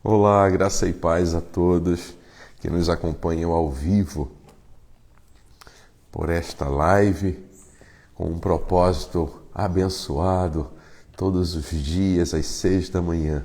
Olá, graça e paz a todos que nos acompanham ao vivo por esta live, com um propósito abençoado, todos os dias às 6 da manhã,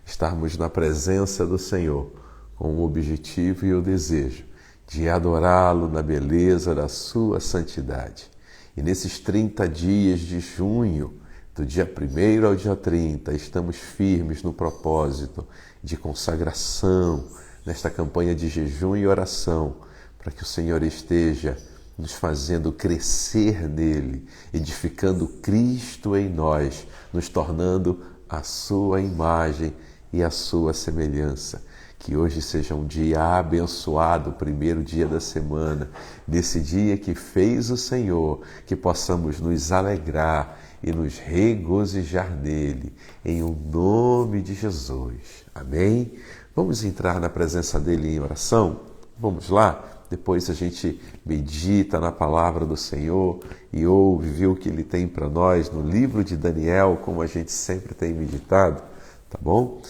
estarmos na presença do Senhor, com o objetivo e o desejo de adorá-lo na beleza da sua santidade. E nesses 30 dias de junho, do dia 1º ao dia 30, estamos firmes no propósito de consagração, nesta campanha de jejum e oração, para que o Senhor esteja nos fazendo crescer nele, edificando Cristo em nós, nos tornando a sua imagem e a sua semelhança. Que hoje seja um dia abençoado, o primeiro dia da semana, nesse dia que fez o Senhor, que possamos nos alegrar e nos regozijar nele, em o nome de Jesus. Amém? Vamos entrar na presença dele em oração? Vamos lá? Depois a gente medita na palavra do Senhor e ouve, viu o que ele tem para nós no livro de Daniel, como a gente sempre tem meditado, tá bom?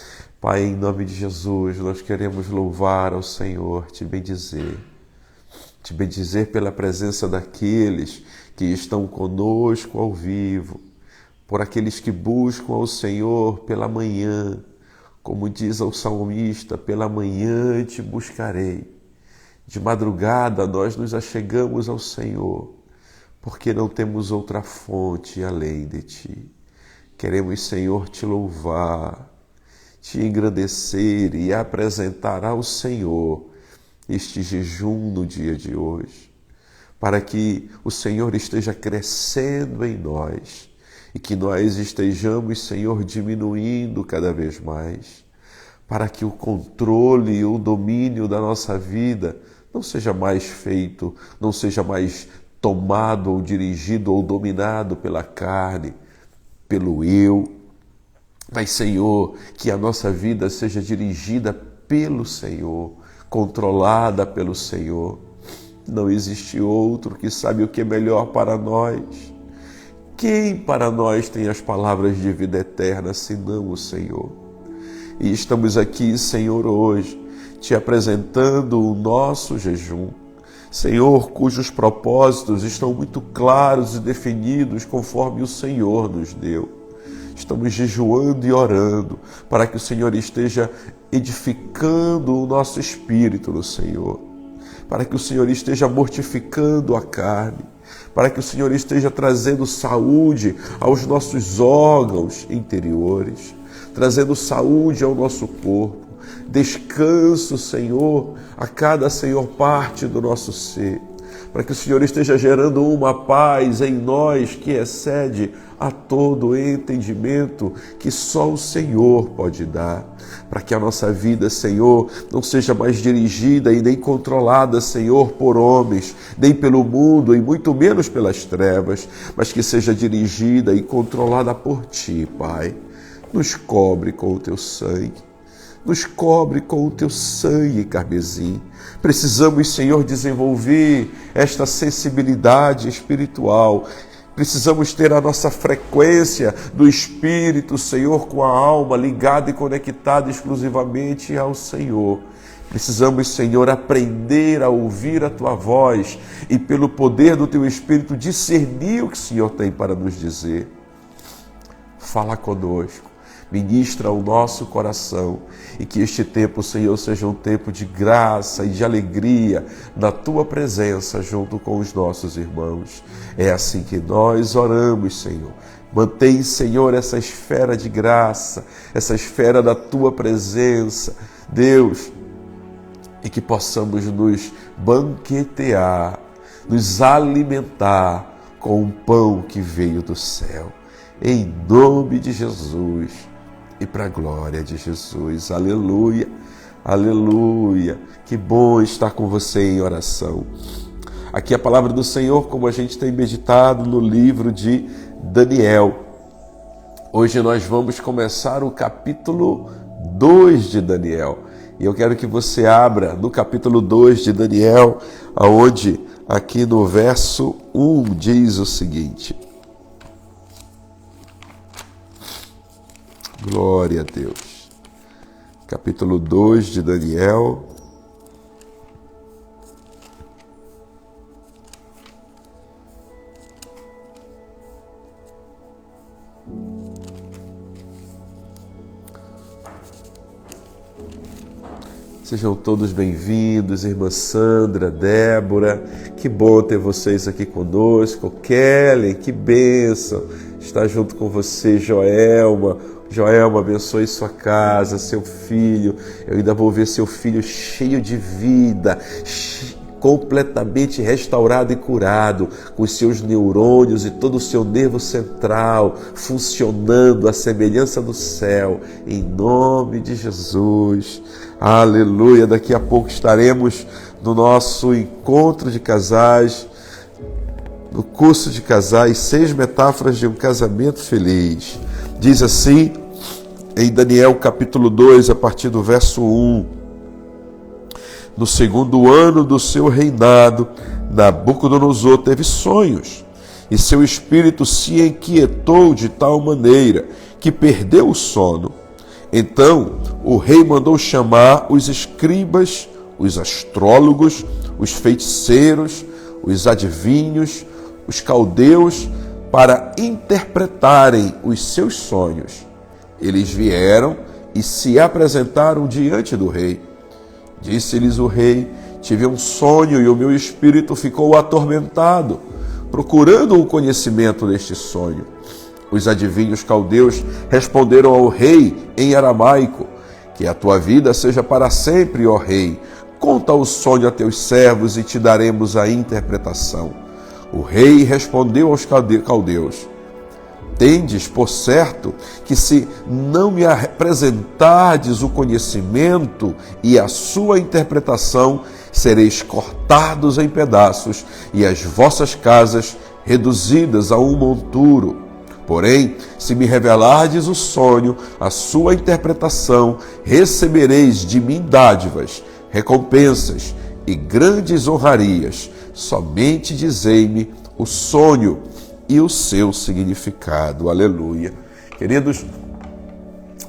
Pai, em nome de Jesus, nós queremos louvar ao Senhor, te bendizer pela presença daqueles que estão conosco ao vivo, por aqueles que buscam ao Senhor pela manhã, como diz o salmista, pela manhã te buscarei. De madrugada nós nos achegamos ao Senhor, porque não temos outra fonte além de ti. Queremos, Senhor, te louvar, te engrandecer e apresentar ao Senhor este jejum no dia de hoje, para que o Senhor esteja crescendo em nós e que nós estejamos, Senhor, diminuindo cada vez mais, para que o controle e o domínio da nossa vida não seja mais feito, não seja mais tomado ou dirigido ou dominado pela carne, pelo eu, mas, Senhor, que a nossa vida seja dirigida pelo Senhor, controlada pelo Senhor. Não existe outro que sabe o que é melhor para nós. Quem para nós tem as palavras de vida eterna, senão o Senhor? E estamos aqui, Senhor, hoje, te apresentando o nosso jejum. Senhor, cujos propósitos estão muito claros e definidos conforme o Senhor nos deu. Estamos jejuando e orando para que o Senhor esteja edificando o nosso espírito no Senhor, para que o Senhor esteja mortificando a carne, para que o Senhor esteja trazendo saúde aos nossos órgãos interiores, trazendo saúde ao nosso corpo, descanso, Senhor, a cada, Senhor, parte do nosso ser, para que o Senhor esteja gerando uma paz em nós que excede a todo entendimento que só o Senhor pode dar, para que a nossa vida, Senhor, não seja mais dirigida e nem controlada, Senhor, por homens, nem pelo mundo e muito menos pelas trevas, mas que seja dirigida e controlada por Ti, Pai. Nos cobre com o Teu sangue. Nos cobre com o Teu sangue carmesim. Precisamos, Senhor, desenvolver esta sensibilidade espiritual. Precisamos ter a nossa frequência do Espírito, Senhor, com a alma ligada e conectada exclusivamente ao Senhor. Precisamos, Senhor, aprender a ouvir a Tua voz e, pelo poder do Teu Espírito, discernir o que o Senhor tem para nos dizer. Fala conosco. Ministra o nosso coração e que este tempo, Senhor, seja um tempo de graça e de alegria na Tua presença junto com os nossos irmãos. É assim que nós oramos, Senhor. Mantém, Senhor, essa esfera de graça, essa esfera da Tua presença, Deus, e que possamos nos banquetear, nos alimentar com o pão que veio do céu. Em nome de Jesus. E para a glória de Jesus. Aleluia, aleluia. Que bom estar com você em oração. Aqui a palavra do Senhor, como a gente tem meditado no livro de Daniel. Hoje nós vamos começar o capítulo 2 de Daniel. E eu quero que você abra no capítulo 2 de Daniel, aonde aqui no verso 1 diz o seguinte. Glória a Deus. capítulo 2 de Daniel. Sejam todos bem-vindos, irmã Sandra, Débora, que bom ter vocês aqui conosco. Kelly, que bênção estar junto com você, Joelma. Joelma, abençoe sua casa, seu filho. Eu ainda vou ver seu filho cheio de vida, completamente restaurado e curado, com os seus neurônios e todo o seu nervo central funcionando à semelhança do céu, em nome de Jesus. Aleluia! Daqui a pouco estaremos no nosso encontro de casais, no curso de casais, 6 metáforas de um casamento feliz. Diz assim, em Daniel capítulo 2, a partir do verso 1. No 2º ano do seu reinado, Nabucodonosor teve sonhos, e seu espírito se inquietou de tal maneira que perdeu o sono. Então o rei mandou chamar os escribas, os astrólogos, os feiticeiros, os adivinhos, os caldeus, para interpretarem os seus sonhos. Eles vieram e se apresentaram diante do rei. Disse-lhes o rei: tive um sonho e o meu espírito ficou atormentado, procurando o conhecimento deste sonho. Os adivinhos caldeus responderam ao rei em aramaico: que a tua vida seja para sempre, ó rei. Conta o sonho a teus servos e te daremos a interpretação. O rei respondeu aos caldeus: tendes por certo que se não me apresentardes o conhecimento e a sua interpretação, sereis cortados em pedaços e as vossas casas reduzidas a um monturo. Porém, se me revelardes o sonho, a sua interpretação, recebereis de mim dádivas, recompensas e grandes honrarias. Somente dizei-me o sonho e o seu significado. Aleluia. Queridos,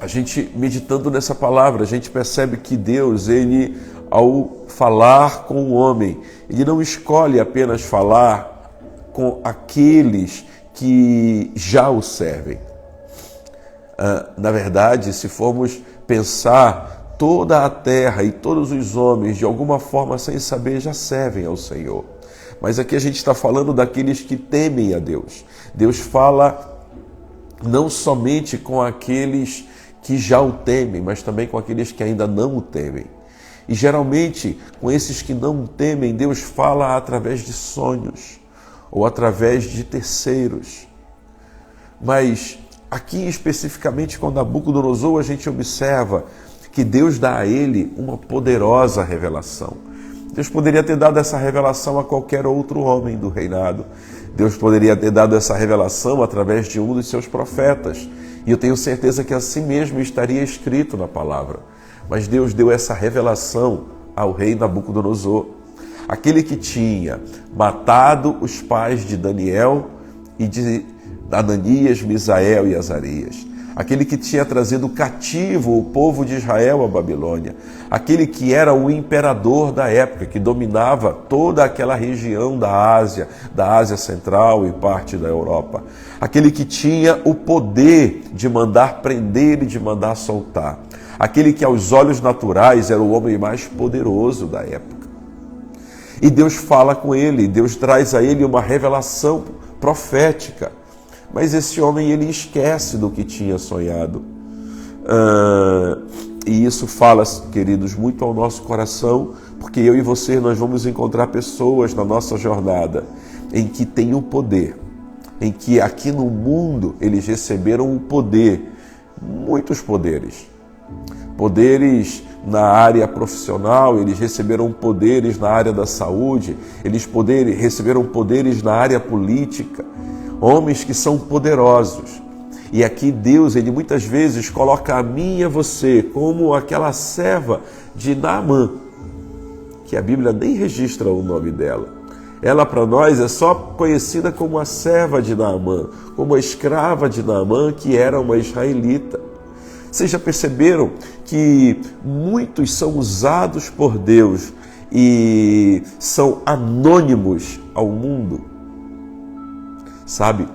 a gente meditando nessa palavra, a gente percebe que Deus, ele, ao falar com o homem, ele não escolhe apenas falar com aqueles que já o servem. Na verdade, se formos pensar, toda a terra e todos os homens, de alguma forma, sem saber, já servem ao Senhor. Mas aqui a gente está falando daqueles que temem a Deus. Deus fala não somente com aqueles que já o temem, mas também com aqueles que ainda não o temem. E geralmente, com esses que não o temem, Deus fala através de sonhos ou através de terceiros. Mas aqui especificamente com Nabucodonosor, a gente observa que Deus dá a ele uma poderosa revelação. Deus poderia ter dado essa revelação a qualquer outro homem do reinado. Deus poderia ter dado essa revelação através de um dos seus profetas. E eu tenho certeza que assim mesmo estaria escrito na palavra. Mas Deus deu essa revelação ao rei Nabucodonosor, aquele que tinha matado os pais de Daniel e de Ananias, Misael e Azarias, aquele que tinha trazido cativo o povo de Israel à Babilônia, aquele que era o imperador da época, que dominava toda aquela região da Ásia Central e parte da Europa, aquele que tinha o poder de mandar prender e de mandar soltar, aquele que aos olhos naturais era o homem mais poderoso da época. E Deus fala com ele, Deus traz a ele uma revelação profética. Mas esse homem, ele esquece do que tinha sonhado. E isso fala, queridos, muito ao nosso coração, porque eu e você, nós vamos encontrar pessoas na nossa jornada em que tem o poder, em que aqui no mundo eles receberam o poder, muitos poderes. Poderes na área profissional, eles receberam poderes na área da saúde, eles receberam poderes na área política, homens que são poderosos. E aqui Deus, ele muitas vezes coloca a mim e a você como aquela serva de Naamã, que a Bíblia nem registra o nome dela. Ela para nós é só conhecida como a serva de Naamã, como a escrava de Naamã, que era uma israelita. Vocês já perceberam que muitos são usados por Deus e são anônimos ao mundo? Sabe,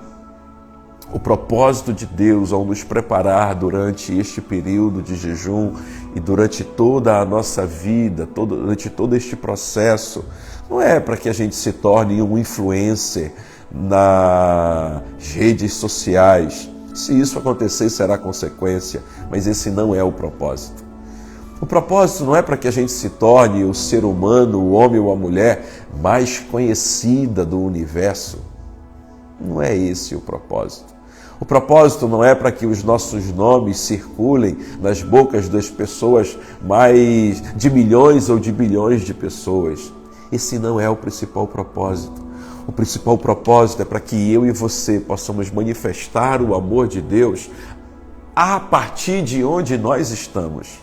o propósito de Deus ao nos preparar durante este período de jejum e durante toda a nossa vida, durante todo este processo, não é para que a gente se torne um influencer nas redes sociais. Se isso acontecer, será consequência, mas esse não é o propósito. O propósito não é para que a gente se torne o ser humano, o homem ou a mulher mais conhecida do universo. Não é esse o propósito. O propósito não é para que os nossos nomes circulem nas bocas das pessoas, mais de milhões ou de bilhões de pessoas. Esse não é o principal propósito. O principal propósito é para que eu e você possamos manifestar o amor de Deus a partir de onde nós estamos.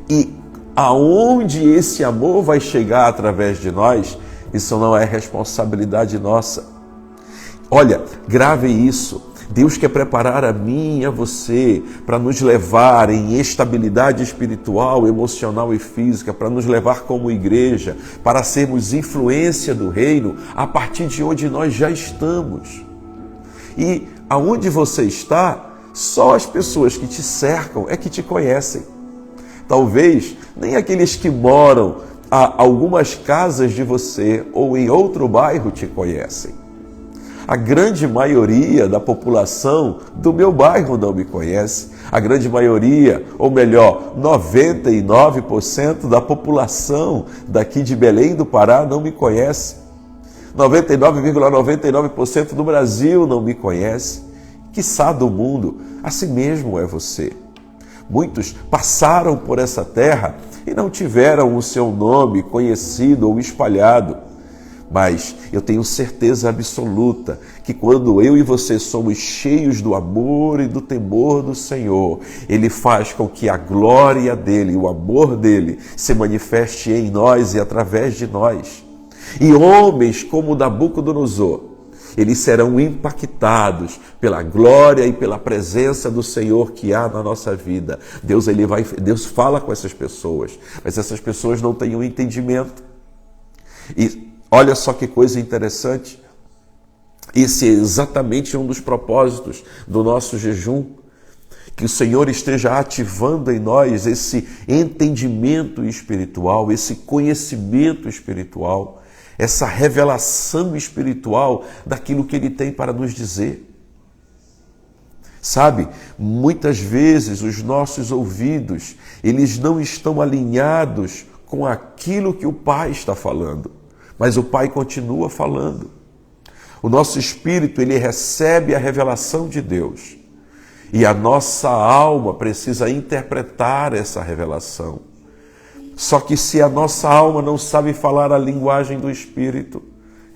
E aonde esse amor vai chegar através de nós, isso não é responsabilidade nossa. Olha, grave isso. Deus quer preparar a mim e a você para nos levar em estabilidade espiritual, emocional e física, para nos levar como igreja, para sermos influência do reino a partir de onde nós já estamos. E aonde você está, só as pessoas que te cercam é que te conhecem. Talvez nem aqueles que moram a algumas casas de você ou em outro bairro te conhecem. A grande maioria da população do meu bairro não me conhece. A grande maioria, ou melhor, 99% da população daqui de Belém do Pará não me conhece. 99,99% do Brasil não me conhece. Quiçá do mundo, assim mesmo é você. Muitos passaram por essa terra e não tiveram o seu nome conhecido ou espalhado. Mas eu tenho certeza absoluta que quando eu e você somos cheios do amor e do temor do Senhor, Ele faz com que a glória dEle, o amor dEle, se manifeste em nós e através de nós. E homens como Nabucodonosor, eles serão impactados pela glória e pela presença do Senhor que há na nossa vida. Deus fala com essas pessoas, mas essas pessoas não têm um entendimento. E olha só que coisa interessante. Esse é exatamente um dos propósitos do nosso jejum. Que o Senhor esteja ativando em nós esse entendimento espiritual, esse conhecimento espiritual, essa revelação espiritual daquilo que Ele tem para nos dizer. Sabe, muitas vezes os nossos ouvidos, eles não estão alinhados com aquilo que o Pai está falando. Mas o Pai continua falando. O nosso espírito, ele recebe a revelação de Deus. E a nossa alma precisa interpretar essa revelação. Só que se a nossa alma não sabe falar a linguagem do Espírito,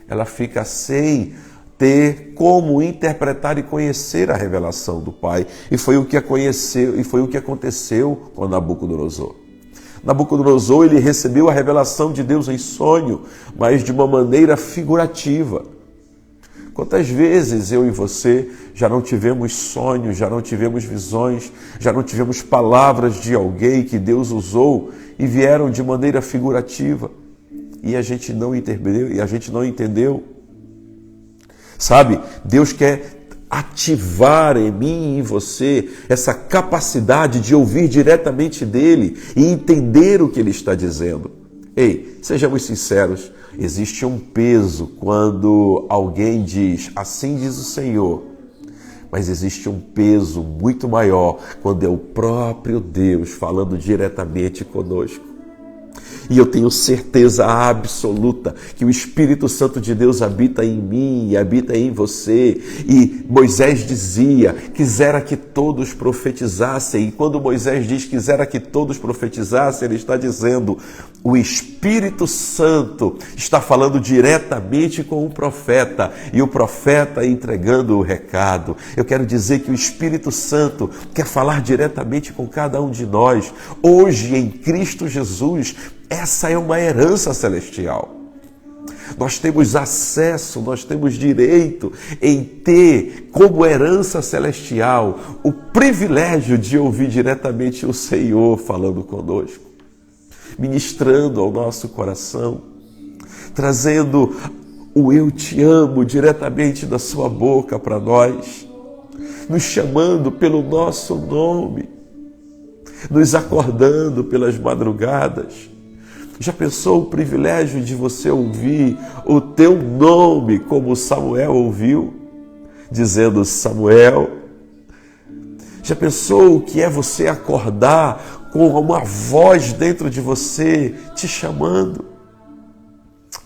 ela fica sem ter como interpretar e conhecer a revelação do Pai. E foi o que aconteceu com Nabucodonosor. Nabucodonosor, ele recebeu a revelação de Deus em sonho, mas de uma maneira figurativa. Quantas vezes eu e você já não tivemos sonhos, já não tivemos visões, já não tivemos palavras de alguém que Deus usou e vieram de maneira figurativa e a gente não entendeu, Sabe, Deus quer ativar em mim e em você essa capacidade de ouvir diretamente dele e entender o que ele está dizendo. Ei, sejamos sinceros, existe um peso quando alguém diz, assim diz o Senhor, mas existe um peso muito maior quando é o próprio Deus falando diretamente conosco. E eu tenho certeza absoluta que o Espírito Santo de Deus habita em mim e habita em você. E Moisés dizia, quisera que todos profetizassem. E quando Moisés diz, quisera que todos profetizassem, ele está dizendo, o Espírito Santo está falando diretamente com o profeta. E o profeta entregando o recado. Eu quero dizer que o Espírito Santo quer falar diretamente com cada um de nós. Hoje, em Cristo Jesus, essa é uma herança celestial. Nós temos acesso, nós temos direito em ter como herança celestial o privilégio de ouvir diretamente o Senhor falando conosco, ministrando ao nosso coração, trazendo o eu te amo diretamente da sua boca para nós, nos chamando pelo nosso nome, nos acordando pelas madrugadas. Já pensou o privilégio de você ouvir o teu nome como Samuel ouviu, dizendo Samuel? Já pensou o que é você acordar com uma voz dentro de você te chamando?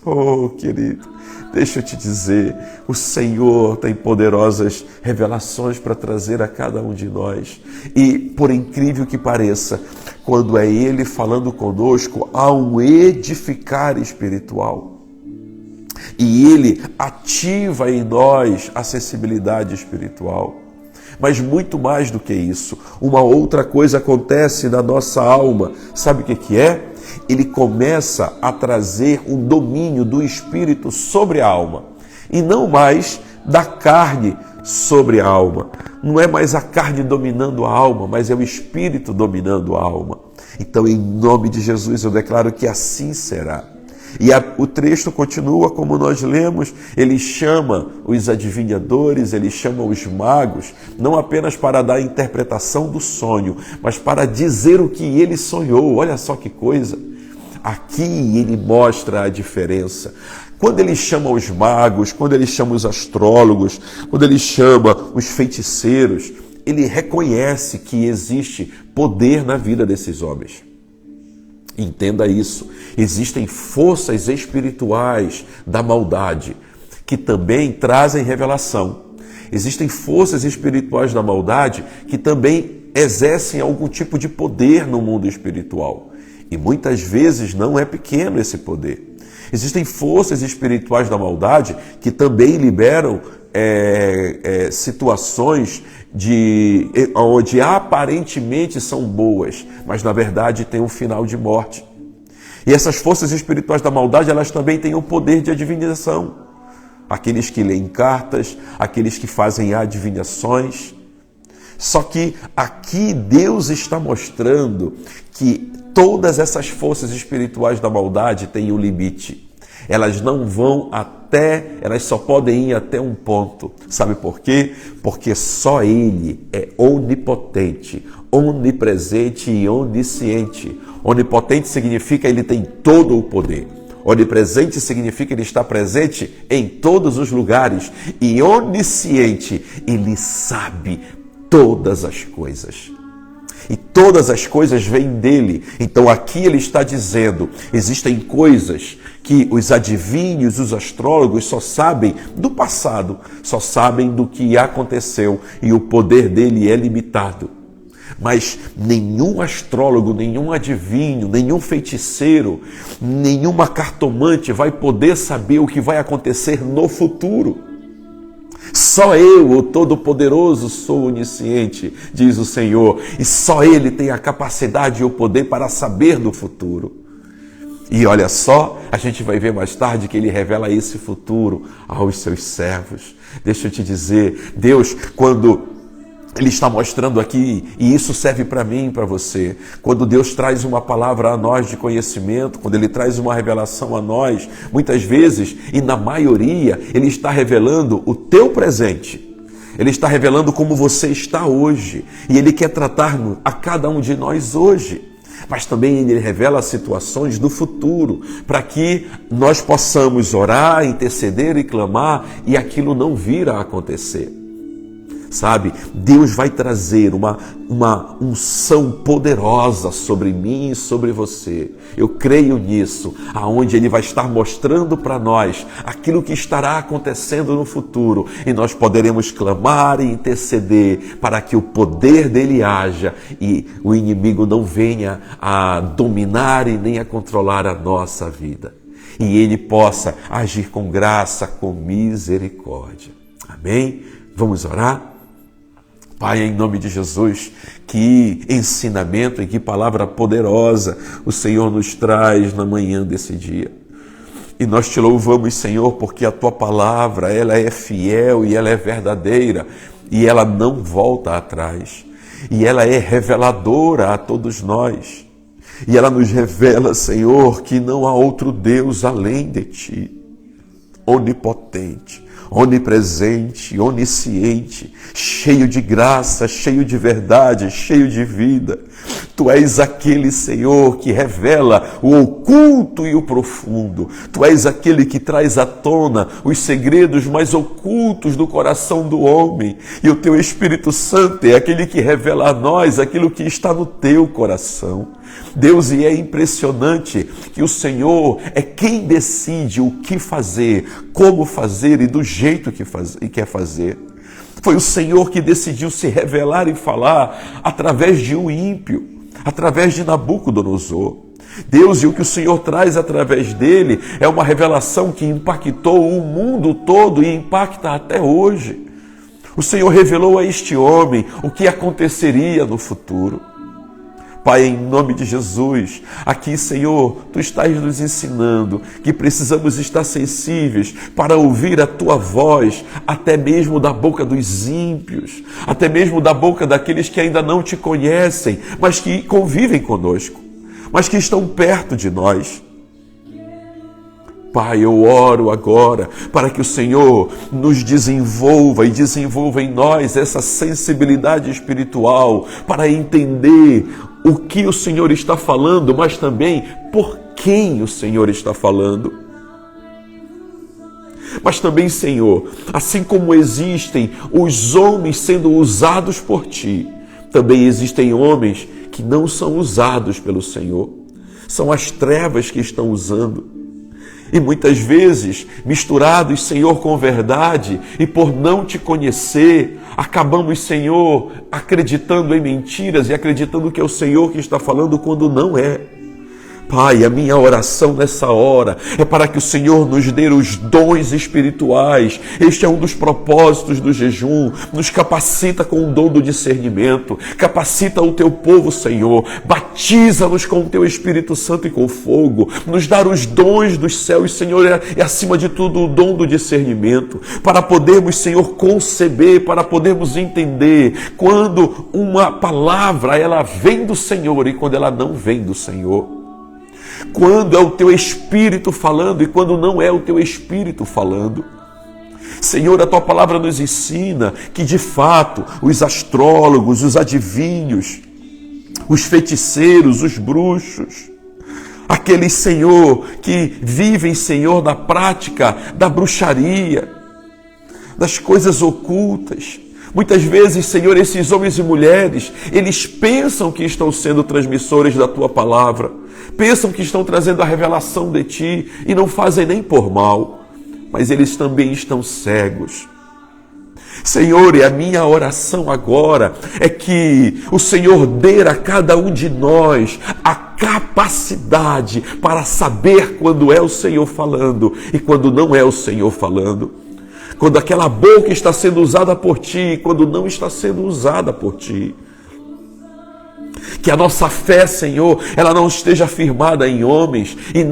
Oh, querido, deixa eu te dizer, o Senhor tem poderosas revelações para trazer a cada um de nós. E, por incrível que pareça, quando é Ele falando conosco, há um edificar espiritual. E Ele ativa em nós a sensibilidade espiritual. Mas muito mais do que isso, uma outra coisa acontece na nossa alma. Sabe o que é? Ele começa a trazer um domínio do Espírito sobre a alma. E não mais da carne sobre a alma. Não é mais a carne dominando a alma, mas é o Espírito dominando a alma. Então, em nome de Jesus, eu declaro que assim será. E o trecho continua como nós lemos, ele chama os adivinhadores, ele chama os magos, não apenas para dar a interpretação do sonho, mas para dizer o que ele sonhou. Olha só que coisa! Aqui ele mostra a diferença. Quando ele chama os magos, quando ele chama os astrólogos, quando ele chama os feiticeiros, ele reconhece que existe poder na vida desses homens. Entenda isso. Existem forças espirituais da maldade que também trazem revelação. Existem forças espirituais da maldade que também exercem algum tipo de poder no mundo espiritual. E muitas vezes não é pequeno esse poder. Existem forças espirituais da maldade que também liberam situações onde aparentemente são boas, mas na verdade tem um final de morte. E essas forças espirituais da maldade, elas também têm o poder de adivinhação. Aqueles que leem cartas, aqueles que fazem adivinhações. Só que aqui Deus está mostrando que todas essas forças espirituais da maldade têm um limite. Elas não vão elas só podem ir até um ponto. Sabe por quê? Porque só Ele é onipotente, onipresente e onisciente. Onipotente significa Ele tem todo o poder. Onipresente significa Ele está presente em todos os lugares. E onisciente, Ele sabe todas as coisas. E todas as coisas vêm dele. Então aqui ele está dizendo, existem coisas que os adivinhos, os astrólogos só sabem do passado, só sabem do que aconteceu e o poder dele é limitado. Mas nenhum astrólogo, nenhum adivinho, nenhum feiticeiro, nenhuma cartomante vai poder saber o que vai acontecer no futuro. Só eu, o Todo-Poderoso, sou onisciente, diz o Senhor, e só Ele tem a capacidade e o poder para saber do futuro. E olha só, a gente vai ver mais tarde que Ele revela esse futuro aos seus servos. Deixa eu te dizer, Deus, quando Ele está mostrando aqui, e isso serve para mim e para você, quando Deus traz uma palavra a nós de conhecimento, quando Ele traz uma revelação a nós, muitas vezes, e na maioria, Ele está revelando o teu presente. Ele está revelando como você está hoje, e Ele quer tratar a cada um de nós hoje. Mas também Ele revela situações do futuro, para que nós possamos orar, interceder e clamar, e aquilo não vir a acontecer. Sabe, Deus vai trazer uma unção poderosa sobre mim e sobre você. Eu creio nisso, aonde Ele vai estar mostrando para nós aquilo que estará acontecendo no futuro. E nós poderemos clamar e interceder para que o poder dEle haja e o inimigo não venha a dominar e nem a controlar a nossa vida. E Ele possa agir com graça, com misericórdia. Amém? Vamos orar? Pai, em nome de Jesus, que ensinamento e que palavra poderosa o Senhor nos traz na manhã desse dia. E nós te louvamos, Senhor, porque a tua palavra, ela é fiel e ela é verdadeira e ela não volta atrás. E ela é reveladora a todos nós. E ela nos revela, Senhor, que não há outro Deus além de ti. Onipotente, onipresente, onisciente, cheio de graça, cheio de verdade, cheio de vida. Tu és aquele, Senhor, que revela o oculto e o profundo. Tu és aquele que traz à tona os segredos mais ocultos do coração do homem. E o teu Espírito Santo é aquele que revela a nós aquilo que está no teu coração. Deus, e é impressionante que o Senhor é quem decide o que fazer, como fazer e do jeito que quer fazer. Foi o Senhor que decidiu se revelar e falar através de um ímpio, através de Nabucodonosor. Deus, e o que o Senhor traz através dele é uma revelação que impactou o mundo todo e impacta até hoje. O Senhor revelou a este homem o que aconteceria no futuro. Pai, em nome de Jesus, aqui, Senhor, Tu estás nos ensinando que precisamos estar sensíveis para ouvir a Tua voz, até mesmo da boca dos ímpios, até mesmo da boca daqueles que ainda não Te conhecem, mas que convivem conosco, mas que estão perto de nós. Pai, eu oro agora para que o Senhor nos desenvolva e desenvolva em nós essa sensibilidade espiritual para entender o que o Senhor está falando, mas também por quem o Senhor está falando. Mas também, Senhor, assim como existem os homens sendo usados por Ti, também existem homens que não são usados pelo Senhor. São as trevas que estão usando. E muitas vezes, misturados, Senhor, com verdade, e por não Te conhecer, acabamos, Senhor, acreditando em mentiras e acreditando que é o Senhor que está falando quando não é. Pai, a minha oração nessa hora é para que o Senhor nos dê os dons espirituais. Este é um dos propósitos do jejum. Nos capacita com o dom do discernimento. Capacita o Teu povo, Senhor. Batiza-nos com o Teu Espírito Santo e com fogo. Nos dar os dons dos céus, Senhor, e acima de tudo o dom do discernimento. Para podermos, Senhor, conceber, para podermos entender quando uma palavra ela vem do Senhor e quando ela não vem do Senhor. Quando é o Teu Espírito falando e quando não é o Teu Espírito falando. Senhor, a Tua palavra nos ensina que, de fato, os astrólogos, os adivinhos, os feiticeiros, os bruxos, aqueles, Senhor, que vivem, Senhor, da prática da bruxaria, das coisas ocultas. Muitas vezes, Senhor, esses homens e mulheres, eles pensam que estão sendo transmissores da Tua palavra, pensam que estão trazendo a revelação de Ti e não fazem nem por mal, mas eles também estão cegos. Senhor, e a minha oração agora é que o Senhor dê a cada um de nós a capacidade para saber quando é o Senhor falando e quando não é o Senhor falando. Quando aquela boca está sendo usada por Ti e quando não está sendo usada por Ti. Que a nossa fé, Senhor, ela não esteja firmada em homens e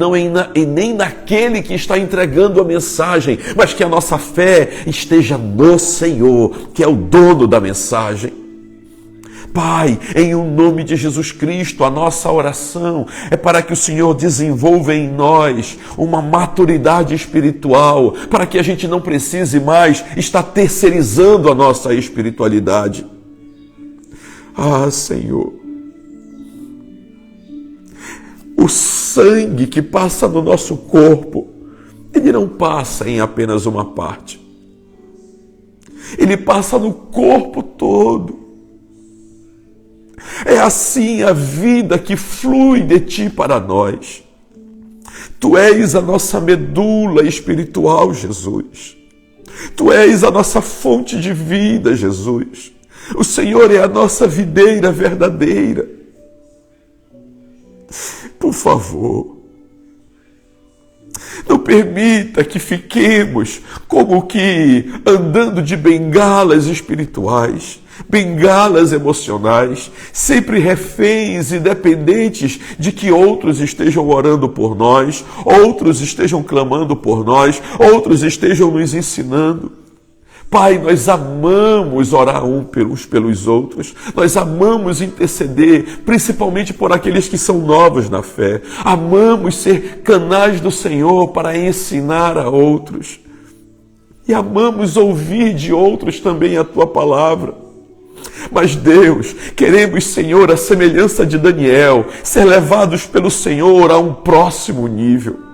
nem naquele que está entregando a mensagem, mas que a nossa fé esteja no Senhor, que é o dono da mensagem. Pai, em o nome de Jesus Cristo, a nossa oração é para que o Senhor desenvolva em nós uma maturidade espiritual, para que a gente não precise mais estar terceirizando a nossa espiritualidade. Ah, Senhor, o sangue que passa no nosso corpo, ele não passa em apenas uma parte. Ele passa no corpo todo. É assim a vida que flui de Ti para nós. Tu és a nossa medula espiritual, Jesus. Tu és a nossa fonte de vida, Jesus. O Senhor é a nossa videira verdadeira. Por favor, não permita que fiquemos como que andando de bengalas espirituais, bengalas emocionais, sempre reféns e dependentes de que outros estejam orando por nós, outros estejam clamando por nós, outros estejam nos ensinando. Pai, nós amamos orar uns pelos outros, nós amamos interceder, principalmente por aqueles que são novos na fé. Amamos ser canais do Senhor para ensinar a outros. E amamos ouvir de outros também a Tua palavra. Mas Deus, queremos, Senhor, a semelhança de Daniel, ser levados pelo Senhor a um próximo nível.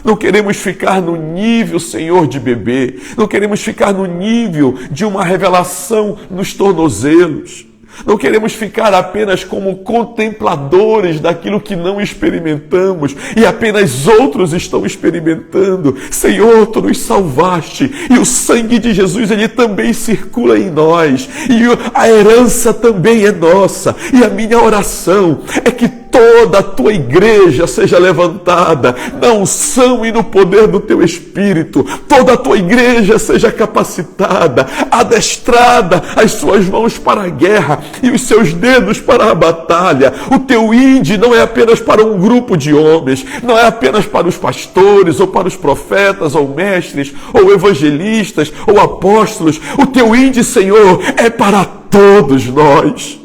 Não queremos ficar no nível, Senhor, de bebê. Não queremos ficar no nível de uma revelação nos tornozelos. Não queremos ficar apenas como contempladores daquilo que não experimentamos e apenas outros estão experimentando. Senhor, Tu nos salvaste e o sangue de Jesus, ele também circula em nós e a herança também é nossa. E a minha oração é que toda a Tua igreja seja levantada na unção e no poder do Teu Espírito. Toda a Tua igreja seja capacitada, adestrada, as suas mãos para a guerra e os seus dedos para a batalha. O Teu ID não é apenas para um grupo de homens, não é apenas para os pastores, ou para os profetas, ou mestres, ou evangelistas, ou apóstolos. O Teu ID, Senhor, é para todos nós.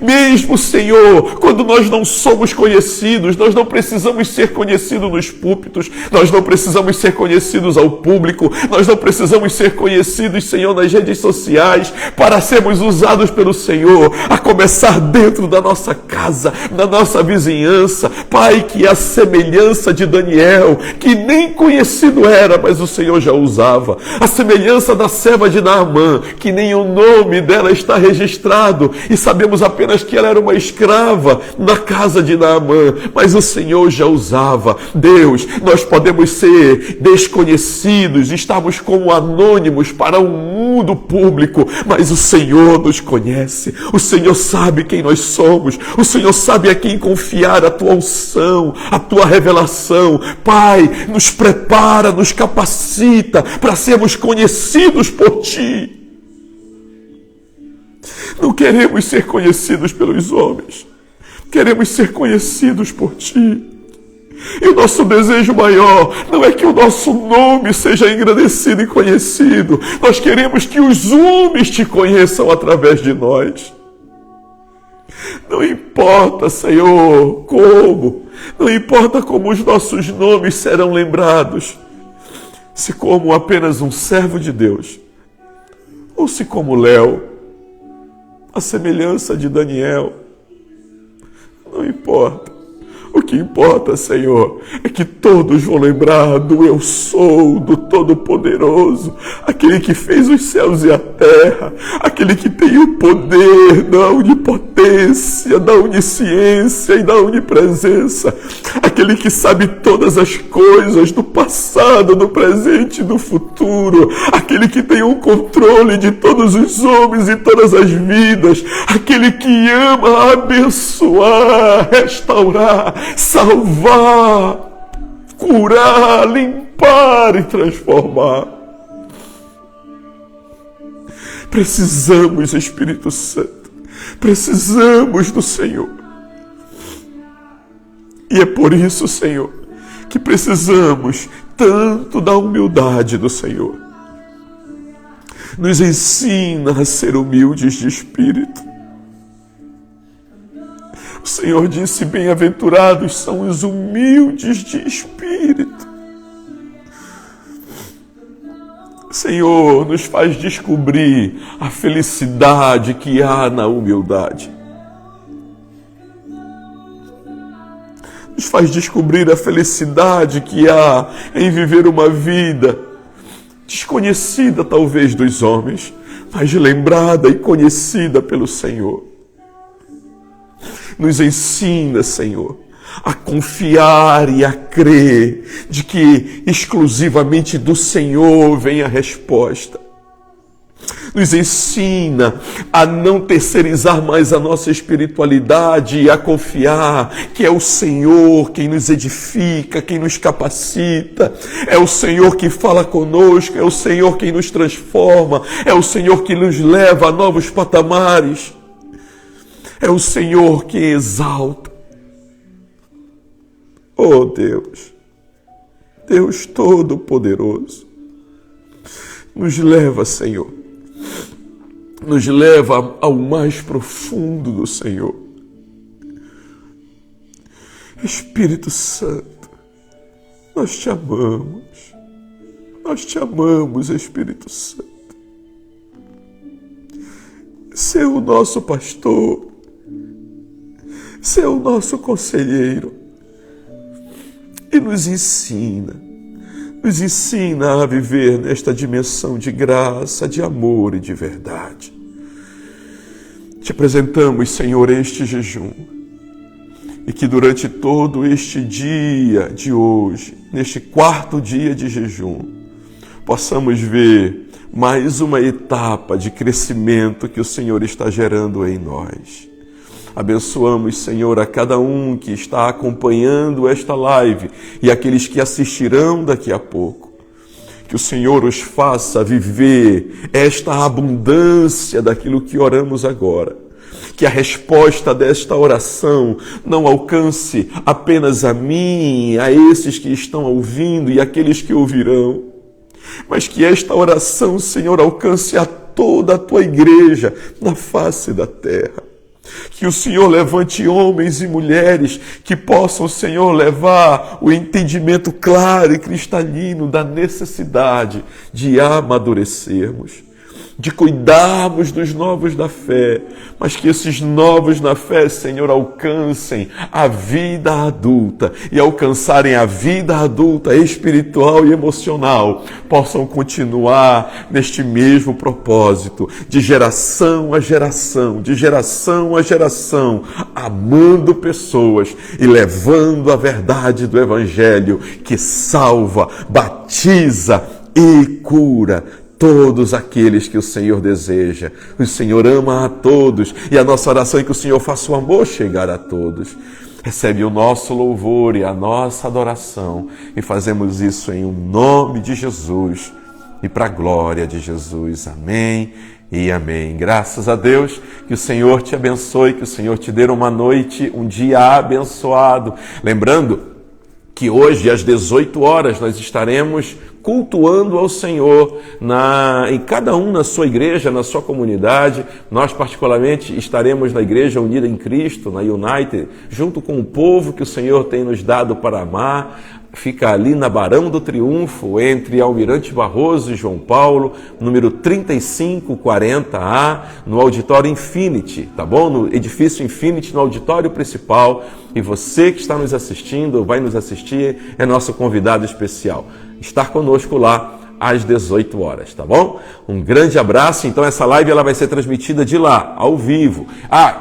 Mesmo, Senhor, quando nós não somos conhecidos, nós não precisamos ser conhecidos nos púlpitos, nós não precisamos ser conhecidos ao público, nós não precisamos ser conhecidos, Senhor, nas redes sociais, para sermos usados pelo Senhor, a começar dentro da nossa casa, da nossa vizinhança. Pai, que a semelhança de Daniel, que nem conhecido era, mas o Senhor já usava, a semelhança da serva de Naamã, que nem o nome dela está registrado, e sabemos apenas que ela era uma escrava na casa de Naamã, mas o Senhor já usava. Deus, nós podemos ser desconhecidos, estamos como anônimos para um mundo público, mas o Senhor nos conhece, o Senhor sabe quem nós somos, o Senhor sabe a quem confiar a Tua unção, a Tua revelação. Pai, nos prepara, nos capacita para sermos conhecidos por Ti. Não queremos ser conhecidos pelos homens. Queremos ser conhecidos por Ti. E o nosso desejo maior não é que o nosso nome seja engrandecido e conhecido. Nós queremos que os homens Te conheçam através de nós. Não importa, Senhor, como. Não importa como os nossos nomes serão lembrados. Se como apenas um servo de Deus. Ou se como Léo, a semelhança de Daniel. Não importa. O que importa, Senhor, é que todos vão lembrar do Eu Sou, do Todo-Poderoso, aquele que fez os céus e a terra, aquele que tem o poder da onipotência, da onisciência e da onipresença, aquele que sabe todas as coisas do passado, do presente e do futuro, aquele que tem o controle de todos os homens e todas as vidas, aquele que ama abençoar, restaurar, salvar, curar, limpar e transformar. Precisamos, Espírito Santo, precisamos do Senhor. E é por isso, Senhor, que precisamos tanto da humildade do Senhor. Nos ensina a ser humildes de espírito. O Senhor disse: bem-aventurados são os humildes de espírito. Senhor, nos faz descobrir a felicidade que há na humildade. Nos faz descobrir a felicidade que há em viver uma vida desconhecida talvez dos homens, mas lembrada e conhecida pelo Senhor. Nos ensina, Senhor, a confiar e a crer de que exclusivamente do Senhor vem a resposta. Nos ensina a não terceirizar mais a nossa espiritualidade e a confiar que é o Senhor quem nos edifica, quem nos capacita. É o Senhor que fala conosco, é o Senhor quem nos transforma, é o Senhor que nos leva a novos patamares. É o Senhor que exalta. Oh Deus, Deus Todo-Poderoso, nos leva, Senhor, nos leva ao mais profundo do Senhor. Espírito Santo, nós te amamos, Espírito Santo. Ser o nosso pastor, ser o nosso conselheiro, e nos ensina a viver nesta dimensão de graça, de amor e de verdade. Te apresentamos, Senhor, este jejum, e que durante todo este dia de hoje, neste 4º dia de jejum, possamos ver mais uma etapa de crescimento que o Senhor está gerando em nós. Abençoamos, Senhor, a cada um que está acompanhando esta live e aqueles que assistirão daqui a pouco. Que o Senhor os faça viver esta abundância daquilo que oramos agora. Que a resposta desta oração não alcance apenas a mim, a esses que estão ouvindo e aqueles que ouvirão, mas que esta oração, Senhor, alcance a toda a Tua igreja na face da terra. Que o Senhor levante homens e mulheres que possam, Senhor, levar o entendimento claro e cristalino da necessidade de amadurecermos, de cuidarmos dos novos da fé, mas que esses novos na fé, Senhor, alcancem a vida adulta e alcançarem a vida adulta espiritual e emocional, possam continuar neste mesmo propósito, de geração a geração, amando pessoas e levando a verdade do Evangelho que salva, batiza e cura todos aqueles que o Senhor deseja. O Senhor ama a todos e a nossa oração é que o Senhor faça o amor chegar a todos. Recebe o nosso louvor e a nossa adoração e fazemos isso em nome de Jesus e para a glória de Jesus. Amém e amém. Graças a Deus, que o Senhor te abençoe, que o Senhor te dê uma noite, um dia abençoado. Lembrando que hoje às 18 horas nós estaremos cultuando ao Senhor em cada um na sua igreja, na sua comunidade. Nós particularmente estaremos na Igreja Unida em Cristo, na United, junto com o povo que o Senhor tem nos dado para amar. Fica ali na Barão do Triunfo, entre Almirante Barroso e João Paulo, número 3540A, no Auditório Infinity, tá bom? No edifício Infinity, no auditório principal. E você que está nos assistindo, vai nos assistir, é nosso convidado especial. Estar conosco lá às 18 horas, tá bom? Um grande abraço. Então essa live ela vai ser transmitida de lá, ao vivo.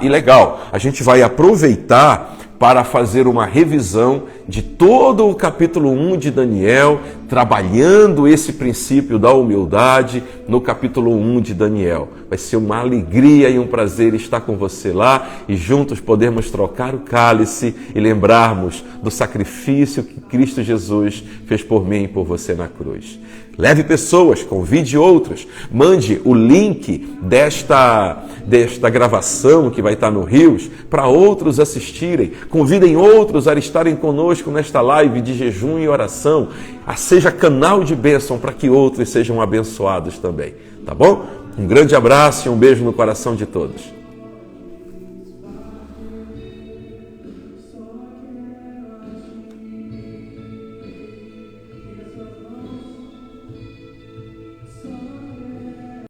E legal, a gente vai aproveitar para fazer uma revisão de todo o capítulo 1 de Daniel, trabalhando esse princípio da humildade no capítulo 1 de Daniel. Vai ser uma alegria e um prazer estar com você lá e juntos podermos trocar o cálice e lembrarmos do sacrifício que Cristo Jesus fez por mim e por você na cruz. Leve pessoas, convide outras, mande o link desta gravação que vai estar no Rios para outros assistirem. Convidem outros a estarem conosco nesta live de jejum e oração. Seja canal de bênção para que outros sejam abençoados também, tá bom? Um grande abraço e um beijo no coração de todos.